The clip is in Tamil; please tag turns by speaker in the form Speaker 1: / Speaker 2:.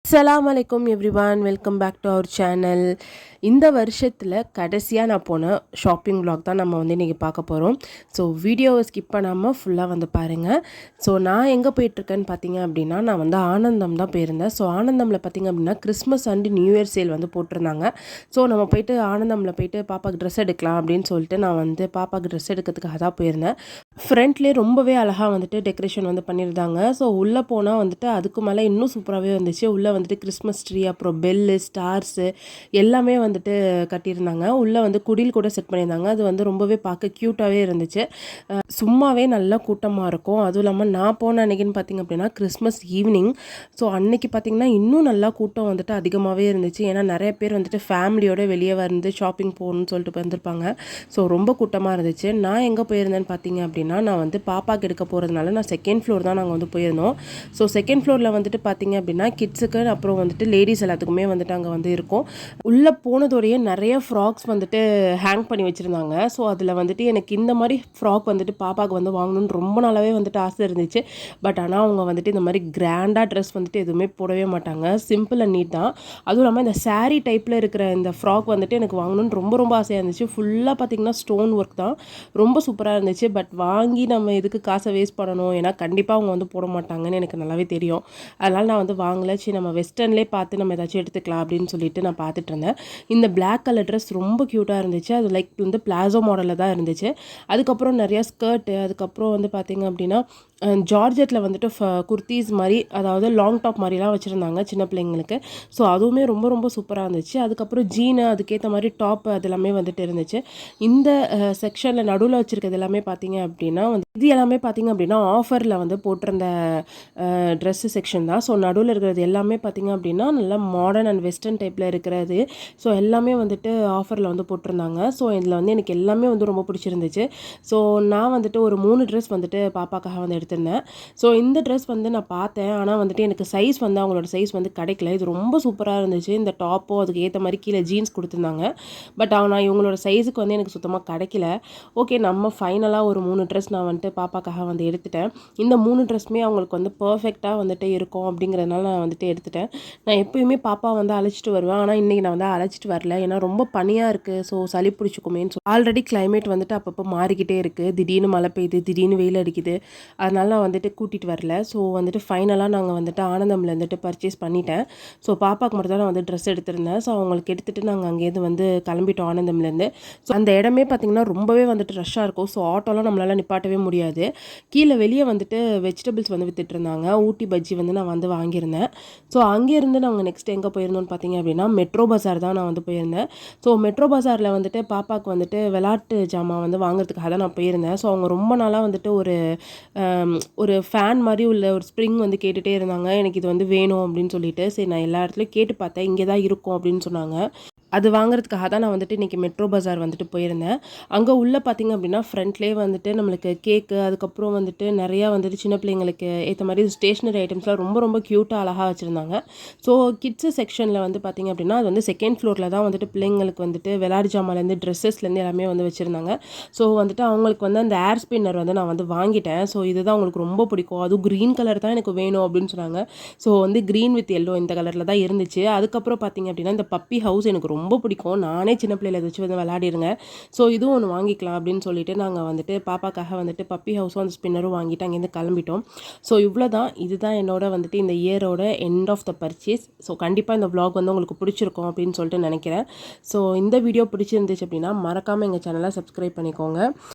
Speaker 1: அஸ்ஸலாமு அலைக்கும் everyone, welcome back to our channel. இந்த வருஷத்தில் கடைசியாக நான் போன ஷாப்பிங் vlog தான் நம்ம வந்து இன்றைக்கி பார்க்க போகிறோம். ஸோ வீடியோவை ஸ்கிப் பண்ணாமல் ஃபுல்லாக வந்து பாருங்கள். ஸோ நான் எங்கே போயிட்டுருக்கேன்னு பார்த்தீங்க அப்படின்னா, நான் வந்து ஆனந்தம் தான் போயிருந்தேன். ஸோ ஆனந்தமில் பார்த்தீங்க அப்படின்னா Christmas and new year sale வந்து போட்டிருந்தாங்க. ஸோ நம்ம போயிட்டு ஆனந்தமில் போயிட்டு பாப்பாவுக்கு ட்ரெஸ் எடுக்கலாம் அப்படின்னு சொல்லிட்டு நான் வந்து பாப்பாவுக்கு ட்ரெஸ் எடுக்கிறதுக்காக தான் போயிருந்தேன். ஃப்ரண்ட்லேயே ரொம்பவே அழகாக வந்துட்டு டெக்கரேஷன் வந்து பண்ணியிருந்தாங்க. ஸோ உள்ளே போனால் வந்துட்டு அதுக்கு மேலே இன்னும் சூப்பராகவே வந்துச்சு. உள்ளே வந்துட்டு கிறிஸ்மஸ் ட்ரீ, அப்புறம் பெல்லு, ஸ்டார்ஸு எல்லாமே வந்துட்டு கட்டியிருந்தாங்க. உள்ளே வந்து குடில் கூட செட் பண்ணியிருந்தாங்க. அது வந்து ரொம்பவே பார்க்க க்யூட்டாகவே இருந்துச்சு. சும்மாவே நல்லா கூட்டமாக இருக்கும். அதுவும் இல்லாமல் நான் போன அன்றைக்கின்னு பார்த்திங்க அப்படின்னா கிறிஸ்மஸ் ஈவினிங். ஸோ அன்றைக்கி பார்த்திங்கன்னா இன்னும் நல்லா கூட்டம் வந்துட்டு அதிகமாகவே இருந்துச்சு. ஏன்னா நிறைய பேர் வந்துட்டு ஃபேமிலியோடு வெளியே வந்து ஷாப்பிங் போகணுன்னு சொல்லிட்டு வந்திருப்பாங்க. ஸோ ரொம்ப கூட்டமாக இருந்துச்சு. நான் எங்கே போயிருந்தேன்னு பார்த்தீங்க அப்படின்னா, நான் வந்து பாப்பாக்கு எடுக்க போகிறதுனால நான் செகண்ட் ஃப்ளோர் தான் நாங்கள் வந்து போயிருந்தோம். ஸோ செகண்ட் ஃப்ளோரில் வந்துட்டு பார்த்தீங்க அப்படின்னா கிட்ஸுக்கு அப்புறம் வந்துட்டு லேடிஸ் எல்லாத்துக்குமே வந்துட்டு அங்கே வந்து இருக்கும். உள்ளே போனதோடையே நிறைய ஃப்ராக்ஸ் வந்துட்டு ஹேங் பண்ணி வச்சுருந்தாங்க. ஸோ அதில் வந்துட்டு எனக்கு இந்த மாதிரி ஃப்ராக் வந்துட்டு பாப்பாவுக்கு வந்து வாங்கணும்னு ரொம்ப நாளாகவே வந்துட்டு ஆசை இருந்துச்சு. பட் ஆனால் அவங்க வந்துட்டு இந்த மாதிரி கிராண்டாக ட்ரெஸ் வந்துட்டு எதுவுமே போடவே மாட்டாங்க. சிம்பிள் அண்ட் நீட் தான். அதுவும் இல்லாமல் இந்த சாரீ டைப்பில் இருக்கிற இந்த ஃப்ராக் வந்துட்டு எனக்கு வாங்கணும்னு ரொம்ப ரொம்ப ஆசையாக இருந்துச்சு. ஃபுல்லாக பார்த்திங்கன்னா ஸ்டோன் ஒர்க் தான். ரொம்ப சூப்பராக இருந்துச்சு. பட் வாங்கி நம்ம எதுக்கு காசை வேஸ்ட் பண்ணணும், ஏன்னா கண்டிப்பாக அவங்க வந்து போட மாட்டாங்கன்னு எனக்கு நல்லாவே தெரியும். அதனால் நான் வந்து வாங்கலை. சரி நம்ம வெஸ்டர்ன்லேயே பார்த்து நம்ம ஏதாச்சும் எடுத்துக்கலாம் அப்படின்னு சொல்லிட்டு நான் பார்த்துட்டு இருந்தேன். இந்த பிளாக் கலர் ட்ரெஸ் ரொம்ப க்யூட்டாக இருந்துச்சு. அது லைக் வந்து பிளாசோ மாடலில் தான் இருந்துச்சு. அதுக்கப்புறம் நிறையா ஸ்கர்ட்டு, அதுக்கப்புறம் வந்து பார்த்திங்க அப்படின்னா ஜார்ஜெட்டில் வந்துட்டு குர்த்தீஸ் மாதிரி, அதாவது லாங் டாப் மாதிரிலாம் வச்சுருந்தாங்க சின்ன பிள்ளைங்களுக்கு. ஸோ அதுவுமே ரொம்ப ரொம்ப சூப்பராக இருந்துச்சு. அதுக்கப்புறம் ஜீனு, அதுக்கேற்ற மாதிரி டாப்பு அது எல்லாமே வந்துட்டு இருந்துச்சு. இந்த செக்ஷனில் நடுவில் வச்சுருக்கிறது எல்லாமே பார்த்திங்க அப்படின்னா இது எல்லாமே பார்த்திங்க அப்படின்னா ஆஃபரில் வந்து போட்டிருந்த ட்ரெஸ்ஸு செக்ஷன் தான். ஸோ நடுவில் இருக்கிறது எல்லாமே பார்த்திங்க அப்படின்னா நல்லா மாடர்ன் அண்ட் வெஸ்டர்ன் டைப்பில் இருக்கிறது. ஸோ எல்லாமே வந்துட்டு ஆஃபரில் வந்து போட்டிருந்தாங்க. ஸோ இதில் வந்து எனக்கு எல்லாமே வந்து ரொம்ப பிடிச்சிருந்துச்சு. ஸோ நான் வந்துட்டு ஒரு 3 ட்ரெஸ் வந்துட்டு பாப்பாக்காக வந்து எடுத்திருந்தேன். ஸோ இந்த ட்ரெஸ் வந்து நான் பார்த்தேன். ஆனால் வந்துட்டு எனக்கு சைஸ் வந்து அவங்களோட சைஸ் வந்து கிடைக்கல. இது ரொம்ப சூப்பராக இருந்துச்சு. இந்த டாப்போ அதுக்கு ஏற்ற மாதிரி கீழே ஜீன்ஸ் கொடுத்துருந்தாங்க. பட் நான் இவங்களோட சைஸுக்கு வந்து எனக்கு சுத்தமாக கிடைக்கல. ஓகே, நம்ம ஃபைனலாக ஒரு 3 ட்ரெஸ் நான் வந்துட்டு பாப்பாக்காக வந்து எடுத்துட்டேன். இந்த 3 ட்ரெஸ்ஸுமே அவங்களுக்கு வந்து பர்ஃபெக்டாக வந்துட்டு இருக்கும் அப்படிங்கிறதுனால நான் வந்துட்டு எடுத்துட்டேன். நான் எப்பயுமே பாப்பா வந்து அழைச்சிட்டு வருவேன். ஆனால் இன்றைக்கி நான் வந்து அழைச்சிட்டு வரல. ஏன்னா ரொம்ப பனியாக இருக்குது. ஸோ சளி பிடிச்சிக்குமேன்னு ஆல்ரெடி கிளைமேட் வந்துட்டு அப்பப்போ மாறிக்கிட்டே இருக்குது. திடீர்னு மழை பெய்யுது, திடீர்னு வெயில் அடிக்குது. அதனால நான் வந்துட்டு கூட்டிகிட்டு வரல. ஸோ வந்துட்டு ஃபைனலாக நாங்கள் வந்துட்டு ஆனந்தமில் வந்துட்டு பர்ச்சேஸ் பண்ணிட்டேன். ஸோ பாப்பாவுக்கு மட்டும் தான் நான் வந்து ட்ரெஸ் எடுத்திருந்தேன். ஸோ அவங்களுக்கு எடுத்துகிட்டு நாங்கள் அங்கேருந்து வந்து கிளம்பிட்டோம் ஆனந்தம்லேருந்து. ஸோ அந்த இடமே பார்த்திங்கன்னா ரொம்பவே வந்துட்டு ரஷ்ஷாக இருக்கும். ஸோ ஆட்டோலாம் நம்மளால் நிப்பாட்டவே முடியாது. கீழே வெளியே வந்துட்டு வெஜிடபிள்ஸ் வந்து வித்துட்டு இருந்தாங்க. ஊட்டி பஜ்ஜி வந்து நான் வந்து வாங்கியிருந்தேன். ஸோ அங்கேருந்து நாங்கள் நெக்ஸ்ட் எங்கே போயிருந்தோம்னு பார்த்தீங்க அப்படின்னா மெட்ரோ பஸார் தான் நான் வந்து போயிருந்தேன். ஸோ மெட்ரோ பஸாரில் வந்துட்டு பாப்பாவுக்கு வந்துட்டு விளையாட்டு ஜாமான் வந்து வாங்குறதுக்காக தான் நான் போயிருந்தேன். ஸோ அவங்க ரொம்ப நாளாக வந்துட்டு ஒரு ஃபேன் மாதிரி உள்ள ஒரு ஸ்ப்ரிங் வந்து கேட்டுகிட்டே இருந்தாங்க. எனக்கு இது வந்து வேணும் அப்படின்னு சொல்லிட்டு. சரி நான் எல்லா இடத்துலையும் கேட்டு பார்த்தேன். இங்கே தான் இருக்கும் அப்படின்னு சொன்னாங்க. அது வாங்குறதுக்காக தான் நான் வந்துட்டு இன்றைக்கி மெட்ரோ பஸார் வந்துட்டு போயிருந்தேன். அங்கே உள்ளே பார்த்திங்க அப்படின்னா ஃப்ரண்ட்லேயே வந்துட்டு நம்மளுக்கு கேக்கு, அதுக்கப்புறம் வந்துட்டு நிறையா வந்துட்டு சின்ன பிள்ளைங்களுக்கு ஏற்ற மாதிரி ஸ்டேஷ்னரி ஐட்டம்ஸ்லாம் ரொம்ப ரொம்ப க்யூட்டாக அழகாக வச்சுருந்தாங்க. ஸோ கிட்ஸு செக்ஷனில் வந்து பார்த்திங்க அப்படின்னா அது வந்து செகண்ட் ஃப்ளோரில் தான் வந்துட்டு பிள்ளைங்களுக்கு வந்துட்டு விளையாட்டு ஜாமான்லேருந்து ட்ரெஸ்ஸஸ்லேருந்து எல்லாமே வந்து வச்சுருந்தாங்க. ஸோ வந்துட்டு அவங்களுக்கு வந்து அந்த ஏர் ஸ்பின்னர் வந்து நான் வந்து வாங்கிட்டேன். ஸோ இதுதான் அவங்களுக்கு ரொம்ப பிடிக்கும். அதுவும் க்ரீன் கலர் தான் எனக்கு வேணும் அப்படின்னு சொன்னாங்க. ஸோ வந்து க்ரீன் வித் எல்லோ இந்த கலரில் தான் இருந்துச்சு. அதுக்கப்புறம் பார்த்திங்க அப்படின்னா இந்த பப்பி ஹவுஸ் எனக்கு ரொம்ப பிடிக்கும். நானே சின்ன பிள்ளையில வச்சு வந்து விளையாடிருங்க. ஸோ இதுவும் ஒன்று வாங்கிக்கலாம் அப்படின்னு சொல்லிட்டு நாங்கள் வந்துட்டு பாப்பாக்காக வந்துட்டு பப்பி ஹவுஸும் அந்த ஸ்பின்னரும் வாங்கிட்டு அங்கேருந்து கிளம்பிட்டோம். ஸோ இவ்வளோ தான். இதுதான் என்னோட வந்துட்டு இந்த இயரோட end of the purchase. So கண்டிப்பாக இந்த vlog வந்து உங்களுக்கு பிடிச்சிருக்கும் அப்படின்னு சொல்லிட்டு நினைக்கிறேன். ஸோ இந்த வீடியோ பிடிச்சிருந்துச்சு அப்படின்னா மறக்காமல் எங்கள் சேனலை சப்ஸ்கிரைப் பண்ணிக்கோங்க.